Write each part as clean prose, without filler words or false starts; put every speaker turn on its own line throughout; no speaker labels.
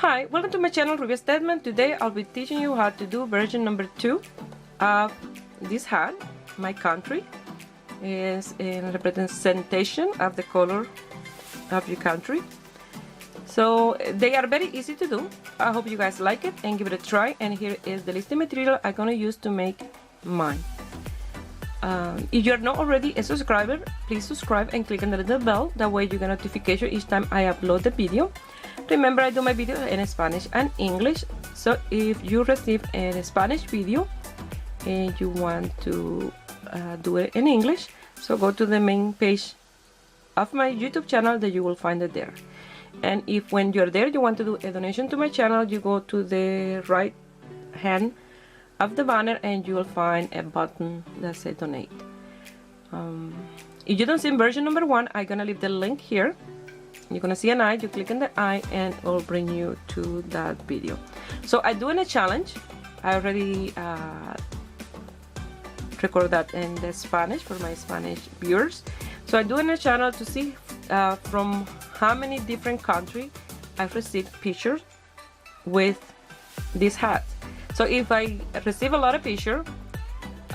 Hi, welcome to my channel Review Statement. Today I'll be teaching you how to do version number 2 of this hat. My country is in representation of the color of your country. So they are very easy to do. I hope you guys like it and give it a try. And here is the listing material I'm going to use to make mine. If you're not already a subscriber, please subscribe and click on the little bell. That way you get notification each time I upload the video. Remember, I do my video in Spanish and English. So if you receive a Spanish video and you want to do it in English, so go to the main page of my YouTube channel that you will find it there. And if when you're there you want to do a donation to my channel, you go to the right hand of the banner and you will find a button that says donate. If you don't see version number 1, I'm gonna leave the link here. You're gonna see an eye, you click on the eye and it will bring you to that video. So I'm doing a challenge. I already record that in the Spanish for my Spanish viewers. So I'm doing a channel to see from how many different countries I've received pictures with this hat. So if I receive a lot of pictures,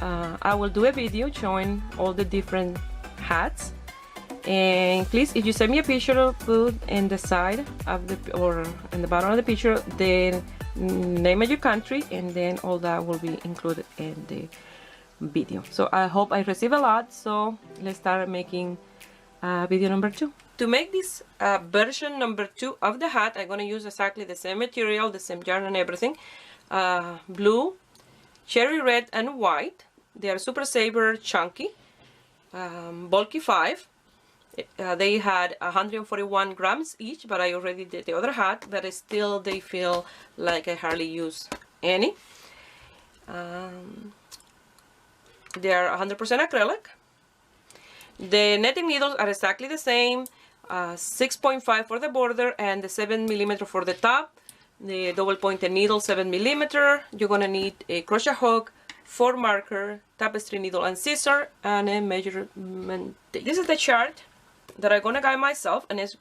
I will do a video showing all the different hats. And please, if you send me a picture, put in the side of the or in the bottom of the picture the name of your country, and then all that will be included in the video. So I hope I receive a lot. So let's start making video number 2. To make this version number 2 of the hat, I'm going to use exactly the same material, the same yarn and everything. Blue, cherry red and white. They are Super Saver chunky, bulky 5. They had 141 grams each, but I already did the other hat, but still they feel like I hardly use any. They are 100% acrylic. The netting needles are exactly the same, 6.5 for the border and the 7mm for the top. The double pointed needle 7mm. You're gonna need a crochet hook, 4 marker, tapestry needle and scissor, and a measurement tape. This is the chart that I'm gonna guide myself, and it's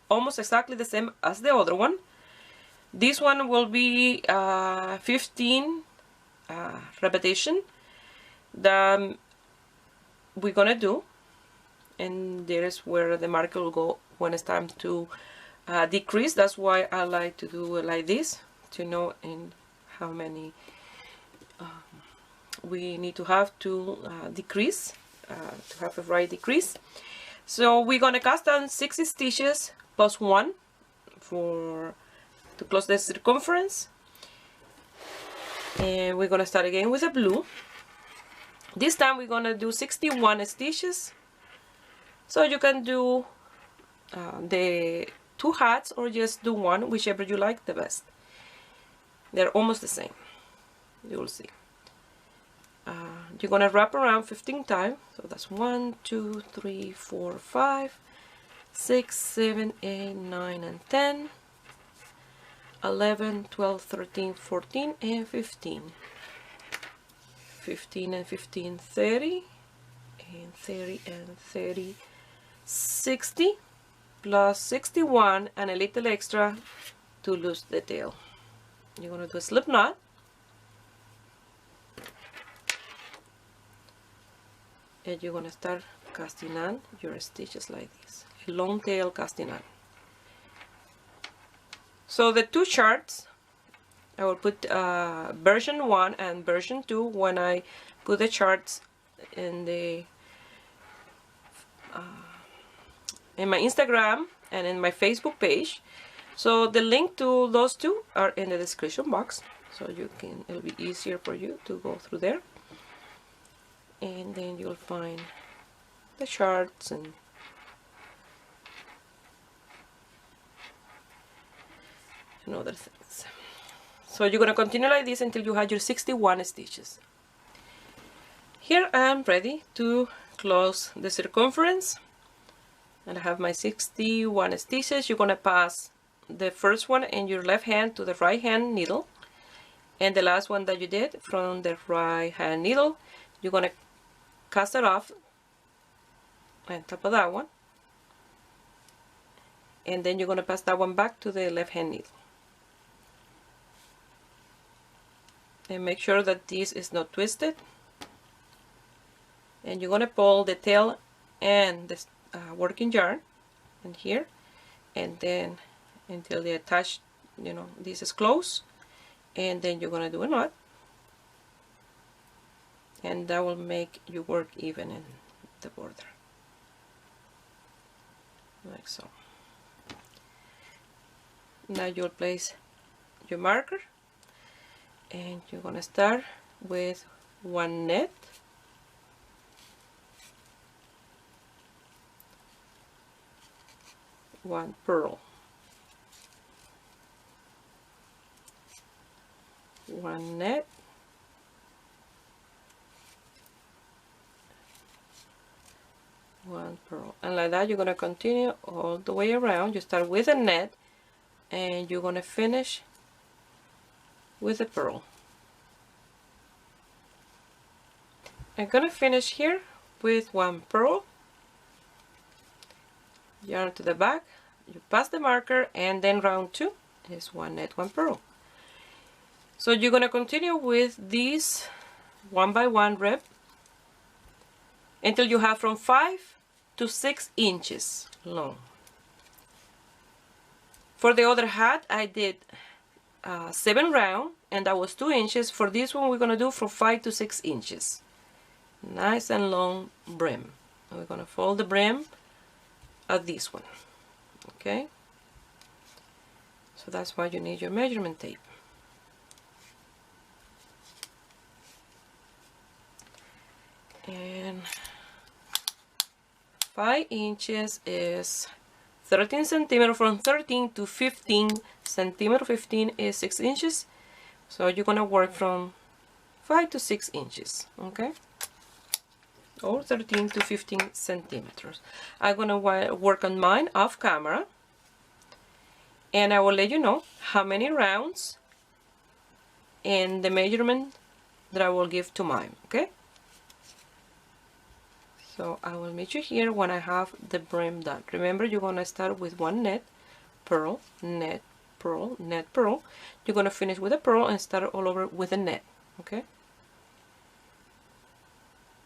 almost exactly the same as the other one. This one will be 15 repetition that we're gonna do, and there is where the marker will go when it's time to decrease. That's why I like to do it like this, to know in how many we need to have to decrease, to have a right decrease. So we're gonna cast down 6 stitches plus 1 to close the circumference, and we're gonna start again with the blue. This time we're gonna do 61 stitches. So you can do the 2 hats or just do 1, whichever you like the best. They're almost the same, you will see. You're gonna wrap around 15 times, so that's 1, 2, 3, 4, 5, 6, 7, 8, 9, and 10, 11, 12, 13, 14, and 15. 15 and 15, 30, and 30 and 30, 60, plus 61 and a little extra to lose the tail. You're gonna do a slip knot. And you're gonna start casting on your stitches like this, a long tail casting on. So the 2 charts, I will put version 1 and version 2 when I put the charts in the in my Instagram and in my Facebook page. So the link to those 2 are in the description box, so you can, it'll be easier for you to go through there. And then you'll find the charts and other things. So you're going to continue like this until you have your 61 stitches. Here I'm ready to close the circumference, and I have my 61 stitches. You're going to pass the first one in your left hand to the right hand needle, and the last one that you did from the right hand needle, you're going to cast it off on top of that one, and then you're going to pass that one back to the left hand needle. and make sure that this is not twisted. And you're going to pull the tail and the working yarn in here, and then until they attach, you know, this is close, and then you're going to do a knot, and that will make your work even in the border, like so. Now you'll place your marker, and you're going to start with one net, one purl, one net, one purl, and like that you're going to continue all the way around. You start with a net and you're going to finish with a purl. I'm going to finish here with one purl, yarn to the back, you pass the marker, and then round 2 is one net, one purl. So you're going to continue with this 1 by 1 rib until you have from 5 to 6 inches long. For the other hat I did 7 round, and that was 2 inches. For this one we're going to do from 5 to 6 inches. Nice and long brim. And we're going to fold the brim at this one. Okay, so that's why you need your measurement tape. And 5 inches is 13 centimeters. From 13 to 15 centimeters, 15 is 6 inches. So you're gonna work from 5 to 6 inches, okay? Or 13 to 15 centimeters. I'm gonna work on mine off camera, and I will let you know how many rounds and the measurement that I will give to mine, okay? So I will meet you here when I have the brim done. Remember, you're gonna start with one net, purl, net, purl, net, purl. You're gonna finish with a purl and start all over with a net, okay?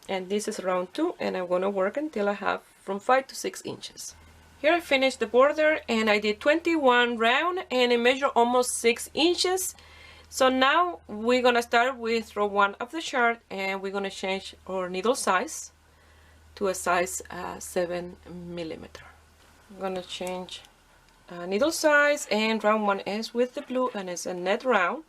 And this is round 2, and I'm gonna work until I have from 5 to 6 inches. Here I finished the border, and I did 21 round, and I measure almost 6 inches. So now we're gonna start with row 1 of the chart, and we're gonna change our needle size to a size 7 millimeter. I'm gonna change needle size, and round 1 is with the blue, and it's a net round.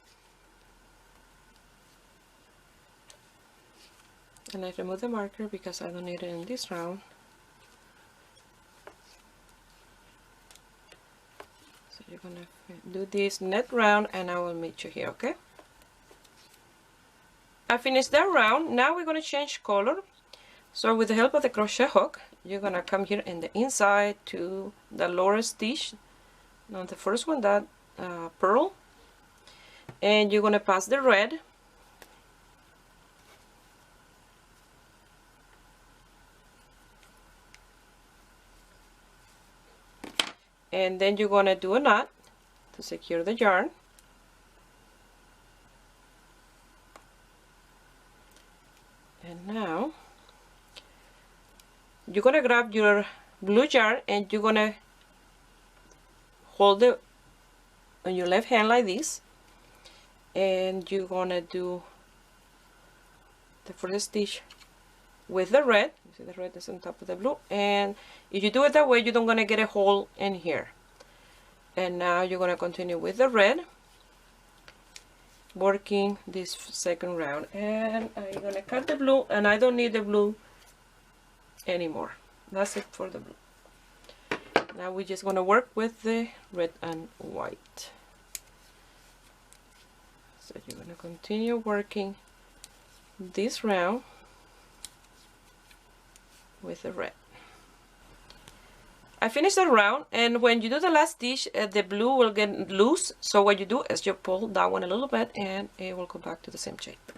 And I remove the marker because I don't need it in this round. So you're gonna do this net round, and I will meet you here, okay? I finished that round. Now we're gonna change color. So with the help of the crochet hook, you're gonna come here in the inside to the lower stitch, now the first one, that purl, and you're gonna pass the red, and then you're gonna do a knot to secure the yarn. And now you're gonna grab your blue yarn, and you're gonna hold it on your left hand like this, and you're gonna do the first stitch with the red. You see the red is on top of the blue, and if you do it that way, you don't gonna get a hole in here. And now you're gonna continue with the red, working this second round, and I'm gonna cut the blue, and I don't need the blue anymore. That's it for the blue. Now we're just gonna work with the red and white. So you're gonna continue working this round with the red. I finished the round, and when you do the last stitch, the blue will get loose. So what you do is you pull that one a little bit, and it will go back to the same shape.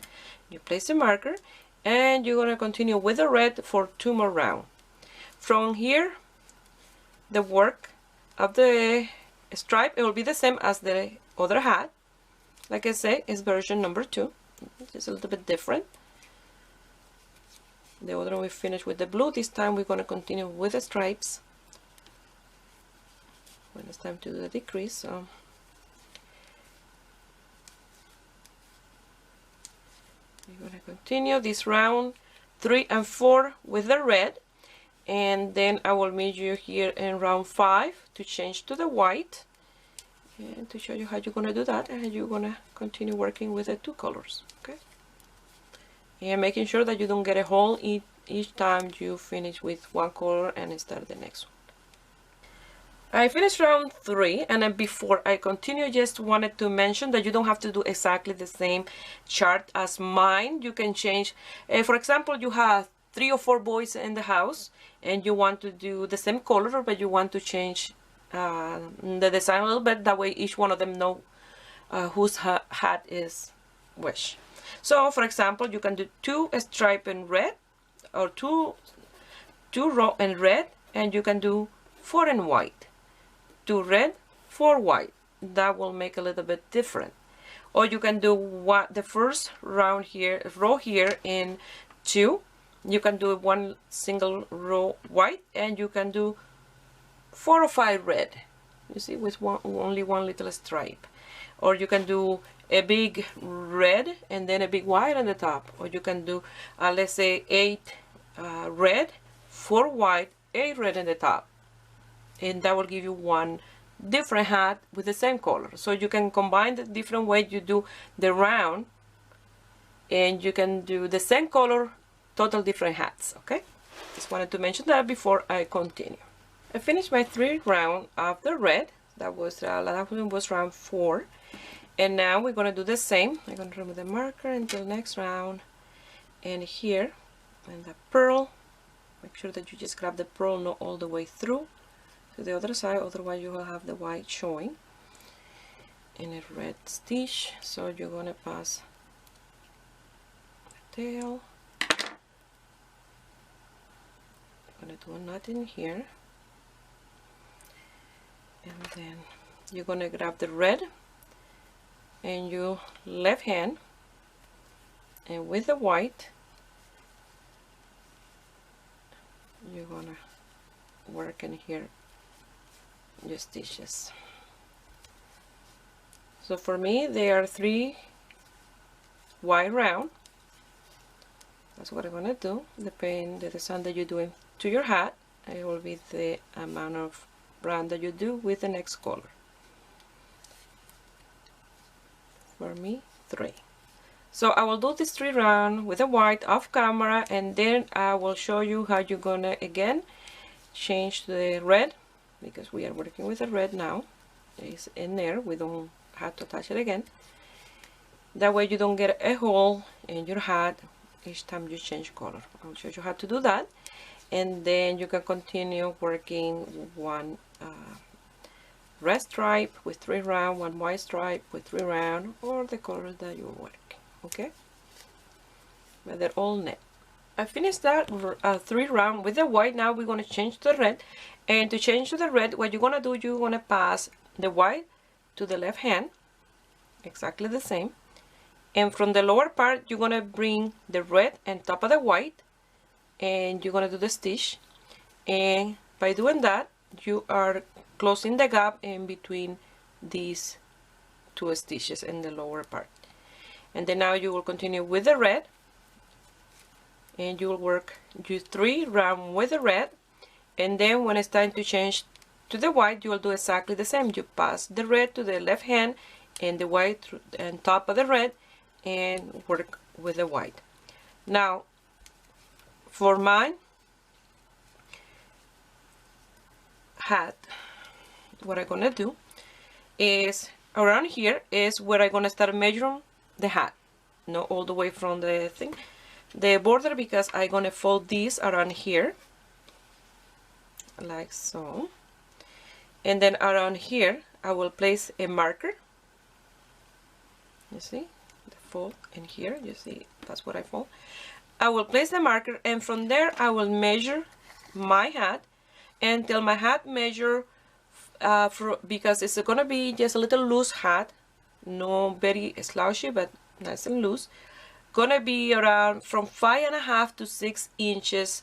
You place the marker, and you're gonna continue with the red for 2 more rounds. From here, the work of the stripe, it will be the same as the other hat. Like I say, it's version number 2. just a little bit different. The other one we finished with the blue. This time we're going to continue with the stripes when it's time to do the decrease. So we're going to continue this round 3 and 4 with the red, and then I will meet you here in round 5 to change to the white, and to show you how you're going to do that and how you're going to continue working with the 2 colors. Okay, and making sure that you don't get a hole each time you finish with one color and start the next one. I finished round 3, and then before I continue, just wanted to mention that you don't have to do exactly the same chart as mine. You can change, for example, you have 3 or 4 boys in the house and you want to do the same color, but you want to change the design a little bit. That way each one of them know whose hat is which. So for example, you can do 2 stripe in red, or 2 row in red, and you can do 4 in white. 2 red, 4 white. That will make a little bit different. Or you can do the first row here in 2. You can do 1 single row white, and you can do 4 or 5 red. You see, with only 1 little stripe. Or you can do a big red and then a big white on the top. Or you can do let's say 8 red, 4 white, 8 red in the top. And that will give you 1 different hat with the same color. So you can combine the different way you do the round, and you can do the same color, total different hats. Okay, just wanted to mention that before I continue. I finished my 3 round of the red. That was round 4, and now we're going to do the same. I'm going to remove the marker until next round, and here and the pearl, make sure that you just grab the pearl not all the way through to the other side, otherwise you will have the white showing in a red stitch. So you're going to pass the tail. I'm going to do a knot in here, and then you're going to grab the red and your left hand, and with the white you're going to work in here your stitches. So for me there are 3 white round. That's what I'm going to do. Depending the design that you're doing to your hat, it will be the amount of brown that you do with the next color. For me 3. So I will do this 3 round with the white off camera, and then I will show you how you're gonna again change to the red, because we are working with the red now. It's in there, we don't have to attach it again. That way you don't get a hole in your hat each time you change color. I'll show you how to do that, and then you can continue working 1 red stripe with 3 round, 1 white stripe with 3 round, or the color that you're working. Okay, but they're all net. I finished that 3 round with the white. Now we're going to change to the red, and to change to the red, what you're going to do, you're going to pass the white to the left hand, exactly the same, and from the lower part you're going to bring the red on top of the white, and you're going to do the stitch, and by doing that you are closing the gap in between these 2 stitches in the lower part. And then now you will continue with the red, and you will work your 3 round with the red, and then when it's time to change to the white, you will do exactly the same. You pass the red to the left hand and the white on top of the red, and work with the white. Now for mine hat, what I'm gonna do is around here is where I'm gonna start measuring the hat, not all the way from the thing, the border, because I'm gonna fold this around here like so, and then around here I will place a marker. You see the fold in here, you see that's what I fold. I will place the marker, and from there I will measure my hat until my hat measure because it's gonna be just a little loose hat, no very slouchy but nice and loose. gonna be around from 5.5 to 6 inches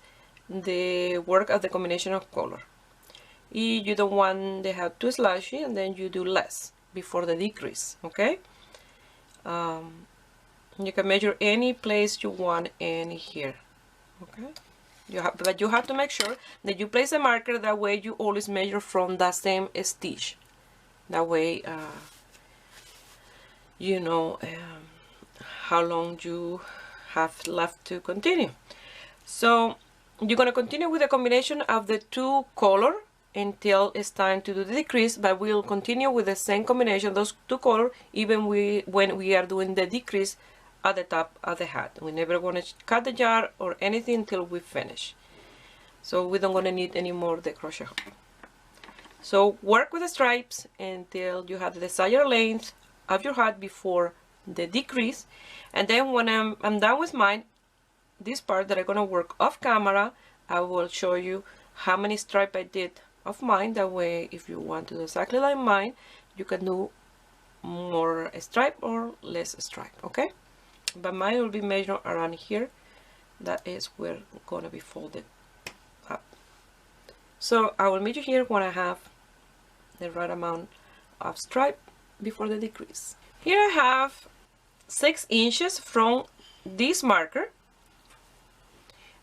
the work of the combination of color. You don't want the hat too slashy, and then you do less before the decrease, okay? You can measure any place you want in here, okay? But you have to make sure that you place a marker, that way you always measure from that same stitch. That way you know how long you have left to continue. So you're going to continue with the combination of the two color until it's time to do the decrease, but we'll continue with the same combination, those two color, even when we are doing the decrease at the top of the hat. We're never going to cut the yarn or anything until we finish. So we don't going to need any more of the crochet hook. So work with the stripes until you have the desired length of your hat before the decrease. And then when I'm done with mine, this part that I'm going to work off camera, I will show you how many stripes I did of mine. That way, if you want to do exactly like mine, you can do more stripe or less stripe, okay? But mine will be measured around here. That is where it's going to be folded up. So I will measure here when I have the right amount of stripe before the decrease. Here I have 6 inches from this marker,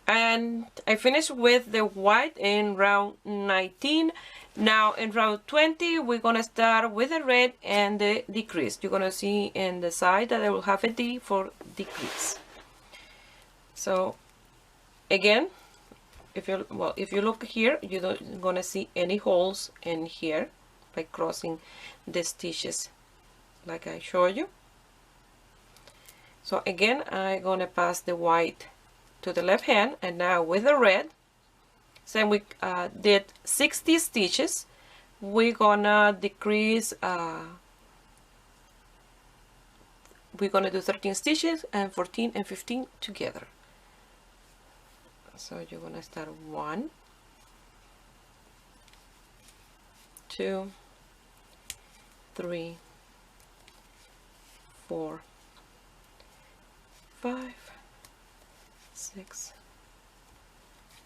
and I finished with the white in round 19. Now in round 20 we're gonna start with the red and the decrease. You're gonna see in the side that I will have a D for decrease. So again, if you look here, you're not gonna see any holes in here by crossing the stitches like I showed you. So again, I'm gonna pass the white to the left hand, and now with the red, so we did 60 stitches, we're gonna decrease, we're gonna do 13 stitches and 14 and 15 together. So you're gonna start 1, 2, 3, 4, 5, 6,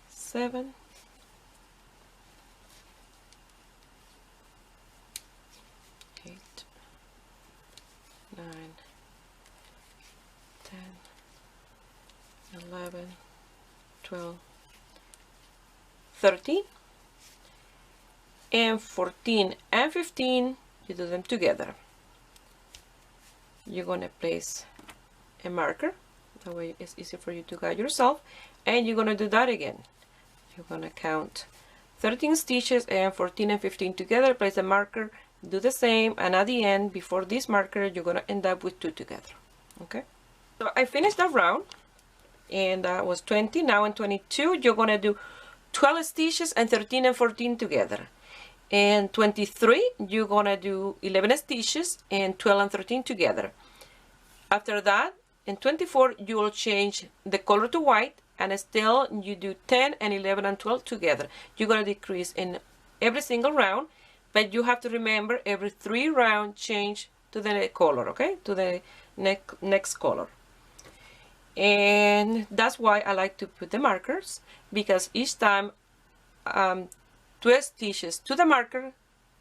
7, 8, 9, 10, 11, 12, 13, and 14 and 15, you do them together. You're gonna place a marker, that way it's easy for you to guide yourself, and you're gonna do that again. You're gonna count 13 stitches and 14 and 15 together, place a marker, do the same, and at the end, before this marker, you're gonna end up with 2 together. Okay, so I finished that round, and that was 20. Now in 22 you're gonna do 12 stitches and 13 and 14 together. In 23 you're gonna do 11 stitches and 12 and 13 together. After that, in 24 you will change the color to white, and still you do 10 and 11 and 12 together. You're gonna decrease in every single round, but you have to remember every 3 rounds change to the color, okay, to the next color. And that's why I like to put the markers, because each time 2 stitches to the marker,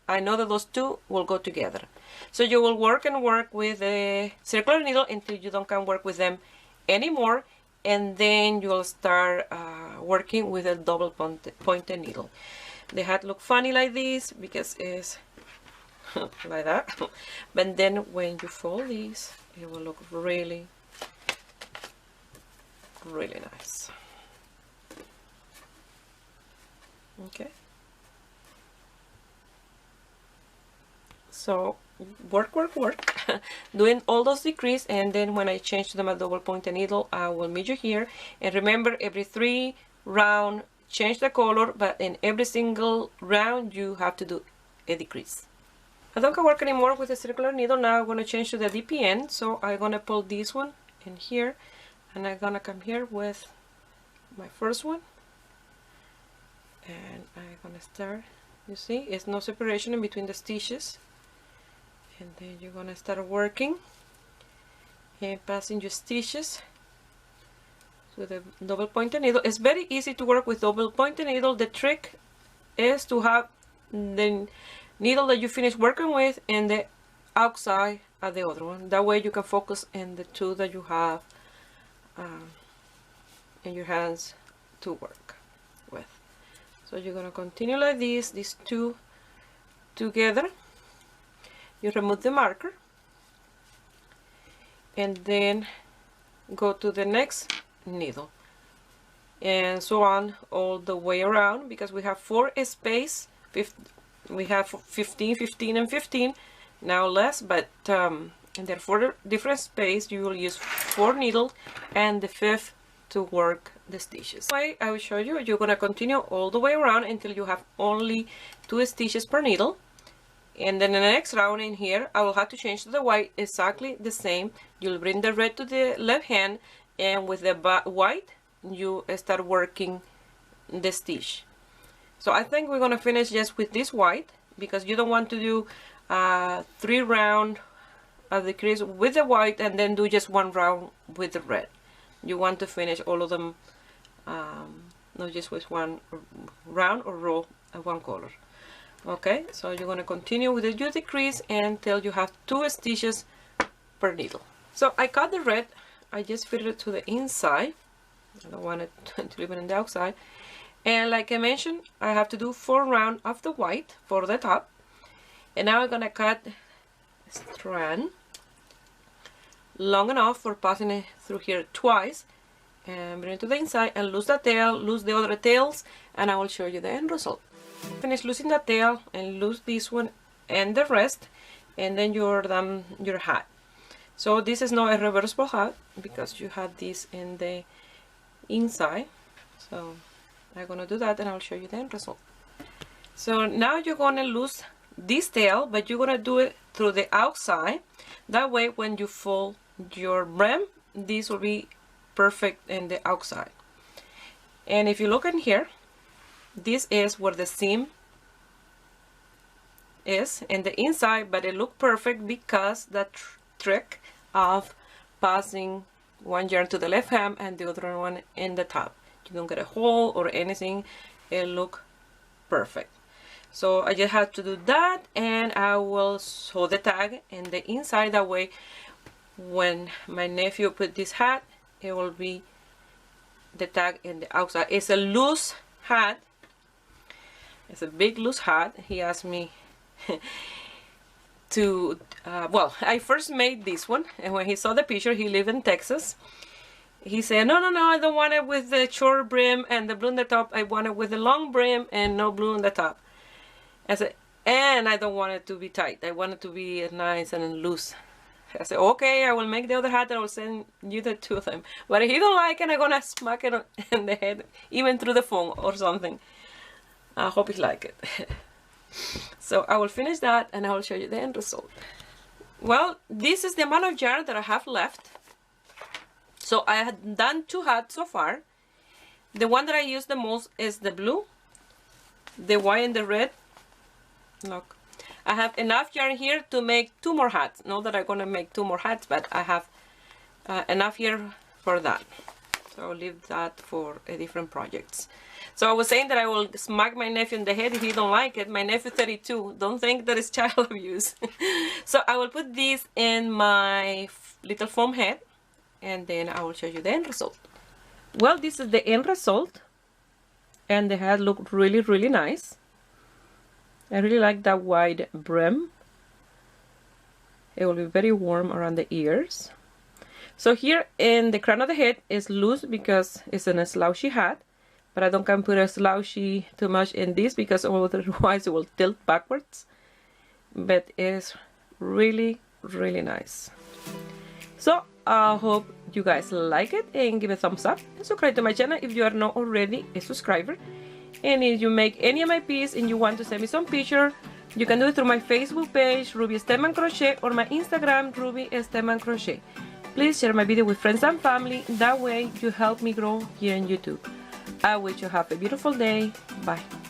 I know that those 2 will go together. So you will work and work with a circular needle until you don't can work with them anymore, and then you'll start working with a double pointed needle. The hat look funny like this because it's like that, but then when you fold these, it will look really nice. Okay, so work doing all those decrease, and then when I change to my double pointed needle, I will measure here, and remember every 3 round change the color, but in every single round you have to do a decrease. I don't can work anymore with a circular needle. Now I'm going to change to the DPN, so I'm going to pull this one in here, and I'm going to come here with my first one, and I'm going to start. You see, it's no separation in between the stitches, and then you're going to start working and passing your stitches with a double pointed needle. It's very easy to work with double pointed needle. The trick is to have the needle that you finish working with and the outside at the other one. That way you can focus in the two that you have in your hands to work with. So you're going to continue like this, these two together. You remove the marker and then go to the next needle, and so on all the way around, because we have 4 space. We have 15, 15, and 15. Now less, but and there are 4 different space. You will use 4 needles and the 5th to work the stitches. I will show you. You're gonna continue all the way around until you have only 2 stitches per needle. And then in the next round in here, I will have to change to the white, exactly the same. You'll bring the red to the left hand, and with the white, you start working the stitch. So I think we're gonna finish just with this white, because you don't want to do 3 rounds of the crease with the white and then do just 1 round with the red. You want to finish all of them, not just with 1 round or row of 1 color. Okay, so you're going to continue with the duty crease until you have 2 stitches per needle. So I cut the red, I just fitted it to the inside. I don't want it to leave it on the outside. And like I mentioned, I have to do 4 rounds of the white for the top. And now I'm going to cut a strand long enough for passing it through here twice, and bring it to the inside and lose the tail, lose the other tails, and I will show you the end result. Finish losing the tail and lose this one and the rest, and then you're done your hat. So this is not a reversible hat because you have this in the inside. So I'm gonna do that and I'll show you the end result. So now you're gonna lose this tail, but you're gonna do it through the outside. That way when you fold your brim, this will be perfect in the outside. And if you look in here, this is where the seam is in the inside, but it look perfect because that trick of passing one yarn to the left hem and the other one in the top. You don't get a hole or anything. It look perfect. So I just have to do that, and I will sew the tag in the inside. That way when my nephew put this hat, it will be the tag in the outside. It's a loose hat. It's a big loose hat. He asked me to well, I first made this one, and when he saw the picture, he lived in Texas, he said, no, I don't want it with the short brim and the blue on the top. I want it with the long brim and no blue on the top. I said, and I don't want it to be tight. I want it to be nice and loose. I said, okay, I will make the other hat and I will send you the 2 of them. But if he don't like it, I'm gonna smack it in the head, even through the phone or something. I hope he like it. So I will finish that and I will show you the end result. Well, this is the amount of yarn that I have left. So I had done 2 hats so far. The one that I use the most is the blue, the white and the red. Look, I have enough yarn here to make 2 more hats. Not that I'm gonna make 2 more hats, but I have enough here for that. So I'll leave that for different projects. So I was saying that I will smack my nephew in the head if he don't like it. My nephew 32. Don't think that it's child abuse. So I will put this in my little foam head, and then I will show you the end result. Well, this is the end result, and the hat looked really, really nice. I really like that wide brim. It will be very warm around the ears. So here in the crown of the head is loose because it's in a slouchy hat, but I don't can put a slouchy too much in this because otherwise it will tilt backwards. But it's really, really nice. So I hope you guys like it and give it a thumbs up and subscribe to my channel if you are not already a subscriber. And if you make any of my pieces and you want to send me some picture, you can do it through my Facebook page, Ruby Esteban Crochet, or my Instagram, Ruby Esteban Crochet. Please share my video with friends and family. That way you help me grow here on YouTube. I wish you have a beautiful day. Bye.